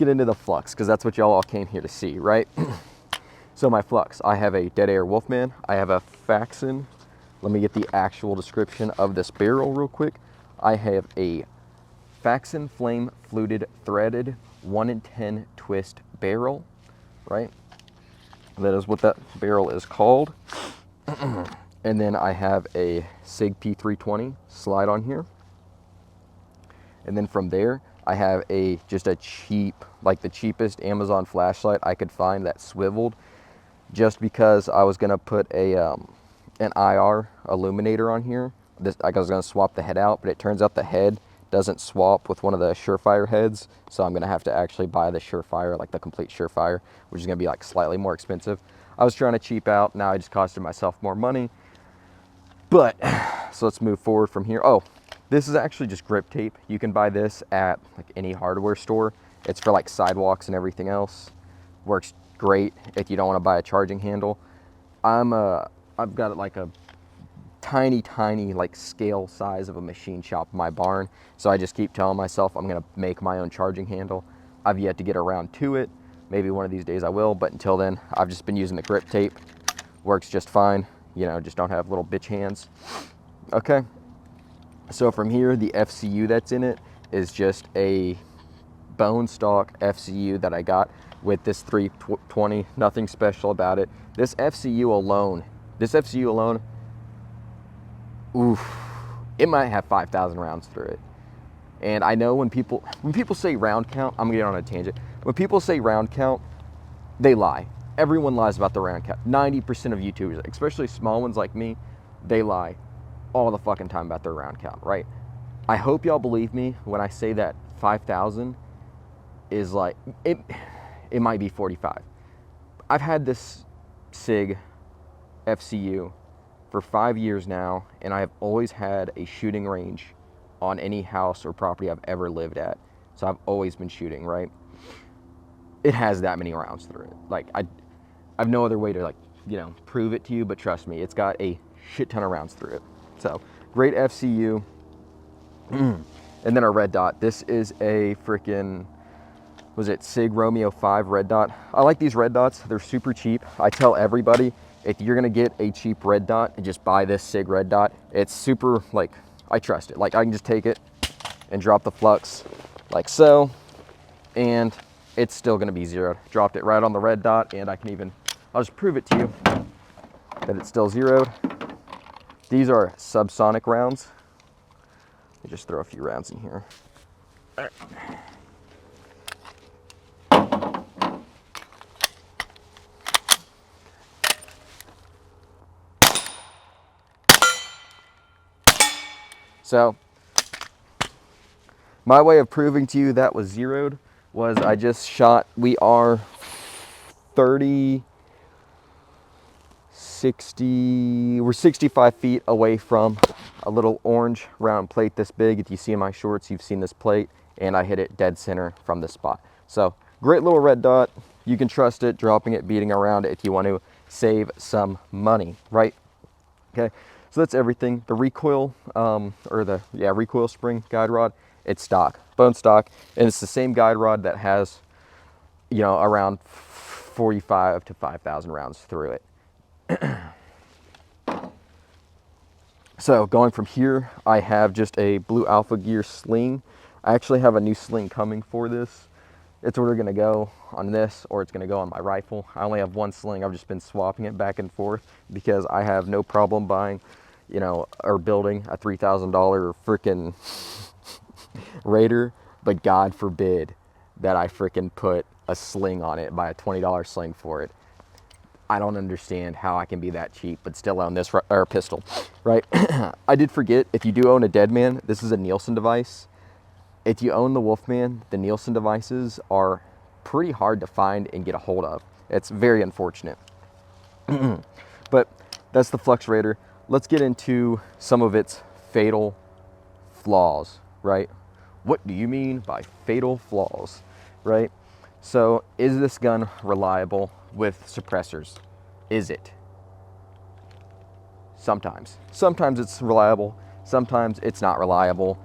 get into the Flux, because that's what y'all all came here to see, right? So my Flux, I have a Dead Air Wolfman. I have a Faxon. Let me get the actual description of this barrel real quick. I have a Faxon Flame Fluted Threaded 1 in 10 twist barrel, right? That is what that barrel is called. And then I have a SIG P320 slide on here. And then from there, I have just a cheap, like the cheapest Amazon flashlight I could find that swiveled, just because I was gonna put an IR illuminator on here. I was gonna swap the head out, but it turns out the head doesn't swap with one of the Surefire heads, so I'm gonna have to actually buy the Surefire, like the complete Surefire, which is gonna be like slightly more expensive. I was trying to cheap out, now I just costed myself more money. But, so let's move forward from here. Oh, this is actually just grip tape. You can buy this at like any hardware store. It's for like sidewalks and everything else. Works great if you don't want to buy a charging handle. I've got like a tiny like scale size of a machine shop in my barn. So I just keep telling myself I'm gonna make my own charging handle. I've yet to get around to it. Maybe one of these days I will, but until then, I've just been using the grip tape. Works just fine. You know, just don't have little bitch hands. Okay. So from here, the FCU that's in it is just a bone stock FCU that I got with this 320, nothing special about it. This FCU alone, oof, it might have 5,000 rounds through it. And I know when people say round count, I'm gonna get on a tangent. When people say round count, they lie. Everyone lies about the round count. 90% of YouTubers, especially small ones like me, they lie all the fucking time about their round count, right? I hope y'all believe me when I say that 5,000 is like, it might be 45. I've had this SIG FCU for 5 years now, and I have always had a shooting range on any house or property I've ever lived at. So I've always been shooting, right? It has that many rounds through it. Like, I have no other way to, like, you know, prove it to you, but trust me, it's got a shit ton of rounds through it. So, great FCU. And then our red dot. This is a freaking, was it SIG Romeo 5 red dot? I like these red dots. They're super cheap. I tell everybody, if you're gonna get a cheap red dot, just buy this SIG red dot. It's super, like, I trust it. Like, I can just take it and drop the Flux like so, and it's still gonna be zeroed. Dropped it right on the red dot, and I'll just prove it to you that it's still zeroed. These are subsonic rounds. Let me just throw a few rounds in here. All right. So, my way of proving to you that was zeroed was I just shot, we are 30, 60, we're 65 feet away from a little orange round plate this big. If you see in my shorts, you've seen this plate, and I hit it dead center from this spot. So, great little red dot. You can trust it, dropping it, beating around it if you want to save some money, right? Okay, so that's everything. The recoil, recoil spring guide rod, it's stock, bone stock, and it's the same guide rod that has, you know, around 45 to 5,000 rounds through it. So going from here, I have just a Blue Alpha Gear sling. I actually have a new sling coming for this. It's either gonna go on this or it's gonna go on my rifle. I only have one sling. I've just been swapping it back and forth because I have no problem buying, you know, or building a $3,000 freaking Raider, but God forbid that I freaking put a sling on it, buy a $20 sling for it. I don't understand how I can be that cheap but still own this or pistol, right? I did forget, if you do own a Deadman, this is a Nielsen device. If you own the Wolfman, the Nielsen devices are pretty hard to find and get a hold of. It's very unfortunate. But that's the Flux Raider. Let's get into some of its fatal flaws, right? What do you mean by fatal flaws, right? So, is this gun reliable with suppressors? Is it? Sometimes. Sometimes it's reliable, sometimes it's not reliable.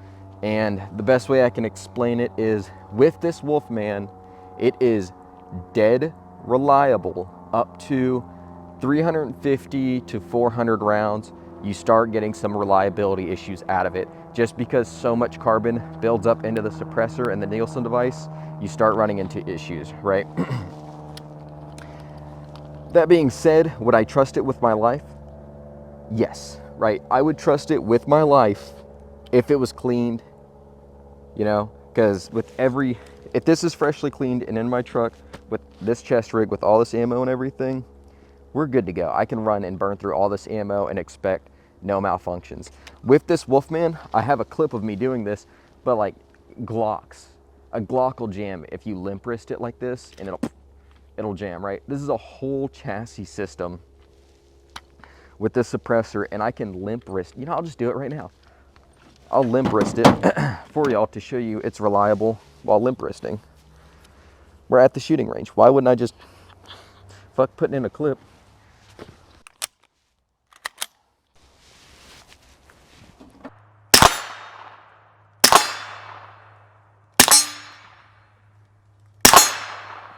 And the best way I can explain it is with this Wolfman, It is dead reliable up to 350 to 400 rounds. You start getting some reliability issues out of it. Just because so much carbon builds up into the suppressor and the Nielsen device, you start running into issues, right? That being said, would I trust it with my life? Yes, right? I would trust it with my life if it was cleaned, you know, because if this is freshly cleaned and in my truck with this chest rig with all this ammo and everything, we're good to go. I can run and burn through all this ammo and expect no malfunctions. With this Wolfman, I have a clip of me doing this, but like Glocks, a Glock will jam if you limp wrist it like this and it'll jam, right? This is a whole chassis system with this suppressor, and I can limp wrist. You know, I'll just do it right now. I'll limp wrist it for y'all to show you it's reliable while limp wristing. We're at the shooting range. Why wouldn't I just fuck putting in a clip?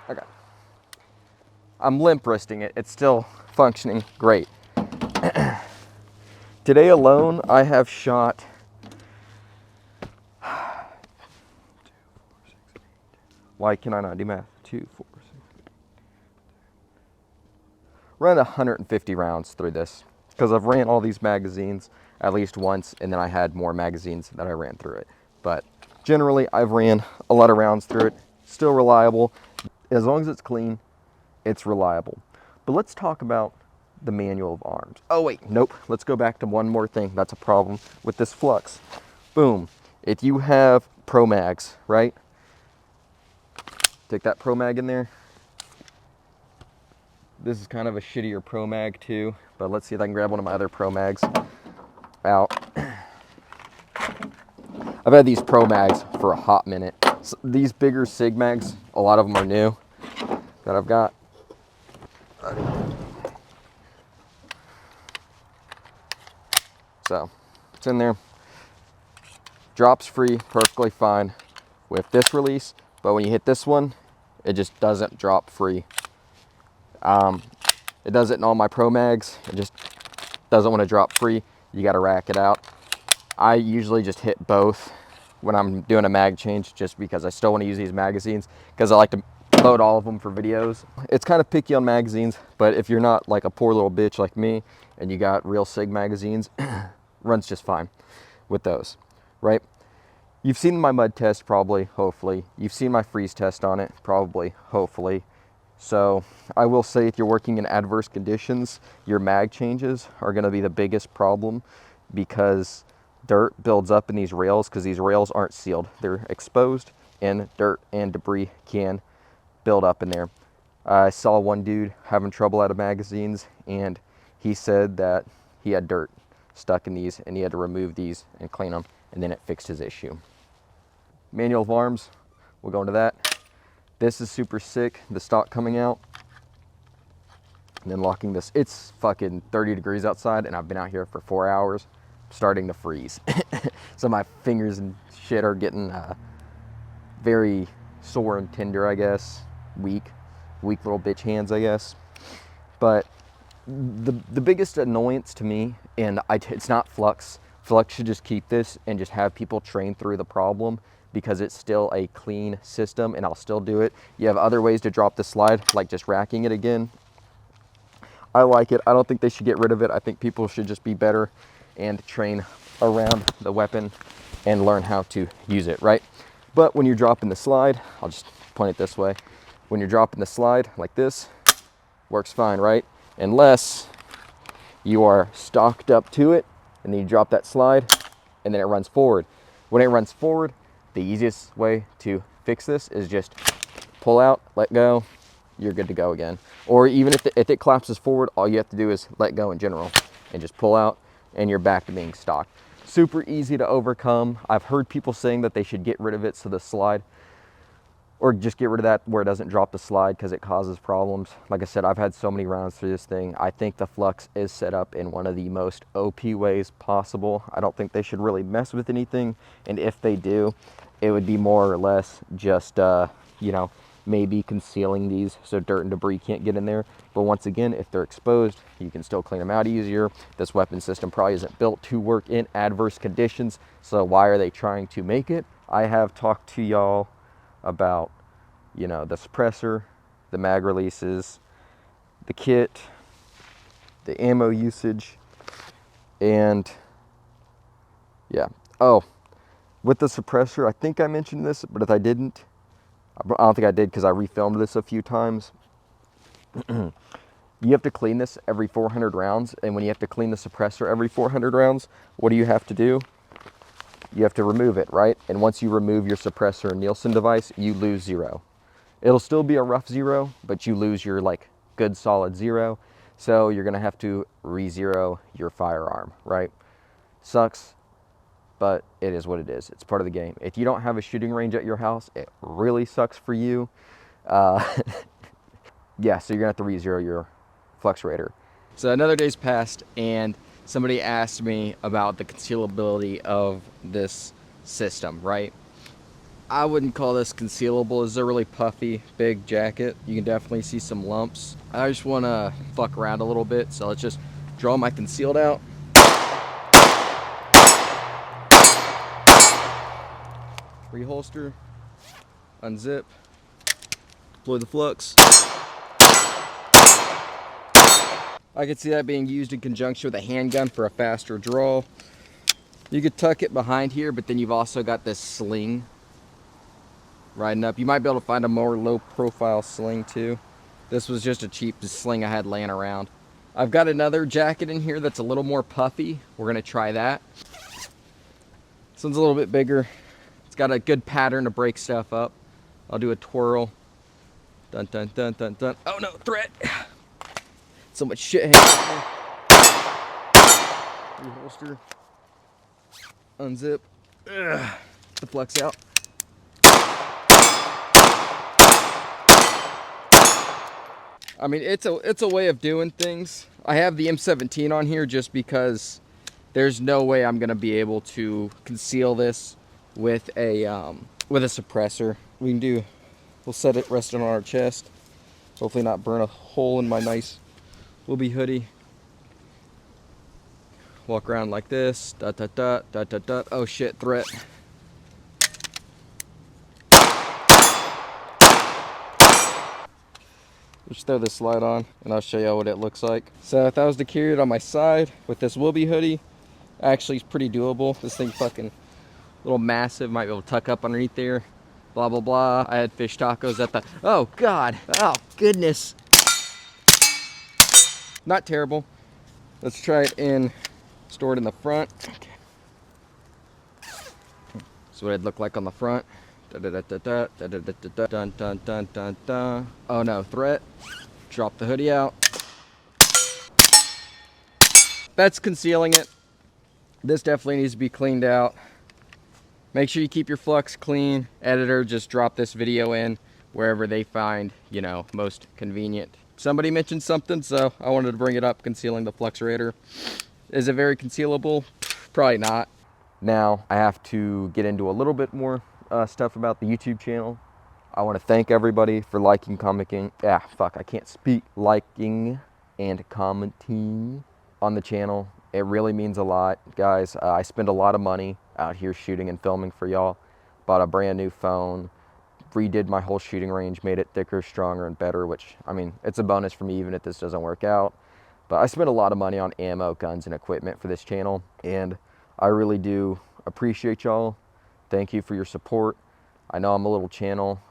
Okay. I'm limp wristing it. It's still functioning great. Today alone, I have shot why can I not do math? 2, 4, 6, around 150 rounds through this because I've ran all these magazines at least once, and then I had more magazines that I ran through it. But generally, I've ran a lot of rounds through it. Still reliable. As long as it's clean, it's reliable. But let's talk about the manual of arms. Oh wait, nope. Let's go back to one more thing. That's a problem with this Flux. Boom. If you have Pro Mags, right? Take that Pro Mag in there. This is kind of a shittier Pro Mag too, but let's see if I can grab one of my other Pro Mags out. I've had these Pro Mags for a hot minute. So these bigger Sig Mags, a lot of them are new that I've got. So it's in there. Drops free, perfectly fine with this release, but when you hit this one, it just doesn't drop free. It does it in all my Pro Mags. It just doesn't want to drop free. You got to rack it out. I usually just hit both when I'm doing a mag change, just because I still want to use these magazines, because I like to load all of them for videos. It's kind of picky on magazines, but if you're not like a poor little bitch like me and you got real Sig magazines, runs just fine with those, right? You've seen my mud test probably, hopefully. You've seen my freeze test on it probably, hopefully. So I will say, if you're working in adverse conditions, your mag changes are going to be the biggest problem, because dirt builds up in these rails, because these rails aren't sealed. They're exposed, and dirt and debris can build up in there. I saw one dude having trouble out of magazines, and he said that he had dirt stuck in these and he had to remove these and clean them, and then it fixed his issue. Manual of arms, we'll go into that. This is super sick, the stock coming out. And then locking this. It's fucking 30 degrees outside, and I've been out here for 4 hours. I'm starting to freeze. So my fingers and shit are getting very sore and tender, I guess. Weak little bitch hands, I guess. But the biggest annoyance to me, and it's not Flux. Flux should just keep this and just have people train through the problem, because it's still a clean system, and I'll still do it. You have other ways to drop the slide, like just racking it again. I like it. I don't think they should get rid of it. I think people should just be better and train around the weapon and learn how to use it, right? But when you're dropping the slide, I'll just point it this way. When you're dropping the slide like this, works fine, right? Unless you are stocked up to it, and then you drop that slide, and then it runs forward. When it runs forward, the easiest way to fix this is just pull out, let go, you're good to go again. Or even if it collapses forward, all you have to do is let go in general and just pull out, and you're back to being stocked. Super easy to overcome. I've heard people saying that they should get rid of it so the slide, or just get rid of that where it doesn't drop the slide, because it causes problems. Like I said, I've had so many rounds through this thing. I think the Flux is set up in one of the most OP ways possible. I don't think they should really mess with anything, and if they do, it would be more or less just, you know, maybe concealing these so dirt and debris can't get in there. But once again, if they're exposed, you can still clean them out easier. This weapon system probably isn't built to work in adverse conditions, so why are they trying to make it? I have talked to y'all about, you know, the suppressor, the mag releases, the kit, the ammo usage, and yeah. Oh, with the suppressor, I think I mentioned this, but if I didn't, I don't think I did because I refilmed this a few times. You have to clean this every 400 rounds, and when you have to clean the suppressor every 400 rounds, what do you have to do? You have to remove it, right? And once you remove your suppressor and Nielsen device, you lose 0. It'll still be a rough 0, but you lose your like good solid 0. So you're gonna have to re-zero your firearm, right? Sucks, but it is what it is. It's part of the game. If you don't have a shooting range at your house, it really sucks for you. Yeah, so you're gonna have to re-zero your Flux Raider. So another day's passed, and somebody asked me about the concealability of this system, right? I wouldn't call this concealable. It's a really puffy, big jacket. You can definitely see some lumps. I just wanna fuck around a little bit, so let's just draw my concealed out. Reholster, unzip, deploy the flux. I could see that being used in conjunction with a handgun for a faster draw. You could tuck it behind here, but then you've also got this sling riding up. You might be able to find a more low profile sling too. This was just a cheap sling I had laying around. I've got another jacket in here that's a little more puffy. We're gonna try that. This one's a little bit bigger. It's got a good pattern to break stuff up. I'll do a twirl. Dun dun dun dun dun. Oh no, threat! So much shit hanging here. Reholster. Unzip. Ugh. The flux out. I mean, it's a way of doing things. I have the M17 on here just because there's no way I'm gonna be able to conceal this with a suppressor. We'll set it resting on our chest. Hopefully not burn a hole in my nice Wilby hoodie. Walk around like this. Dot dot dot dot dot dot. Oh shit, threat. Just throw this light on and I'll show you what it looks like. So if I was to carry it on my side with this Wilby hoodie, actually it's pretty doable. This thing fucking a little massive, might be able to tuck up underneath there. Blah blah blah. I had fish tacos at the, oh god, oh goodness. Not terrible. Let's try it in, store it in the front. So what it'd look like on the front. Dun dun dun dun dun. Oh no, threat. Drop the hoodie out. That's concealing it. This definitely needs to be cleaned out. Make sure you keep your flux clean. Editor, just drop this video in wherever they find, you know, most convenient. Somebody mentioned something, so I wanted to bring it up, concealing the Flux Raider. Is it very concealable? Probably not. Now, I have to get into a little bit more stuff about the YouTube channel. I want to thank everybody for liking, commenting. I can't speak. Liking and commenting on the channel. It really means a lot, guys. I spend a lot of money out here shooting and filming for y'all. Bought a brand new phone, redid my whole shooting range, made it thicker, stronger, and better, which, I mean, it's a bonus for me even if this doesn't work out. But I spent a lot of money on ammo, guns, and equipment for this channel, and I really do appreciate y'all. Thank you for your support. I know I'm a little channel.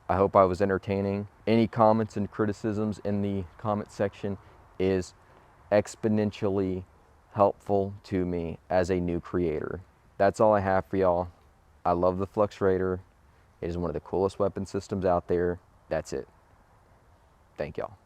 I hope I was entertaining. Any comments and criticisms in the comment section is exponentially helpful to me as a new creator. That's all I have for y'all. I love the Flux Raider. It is one of the coolest weapon systems out there. That's it. Thank y'all.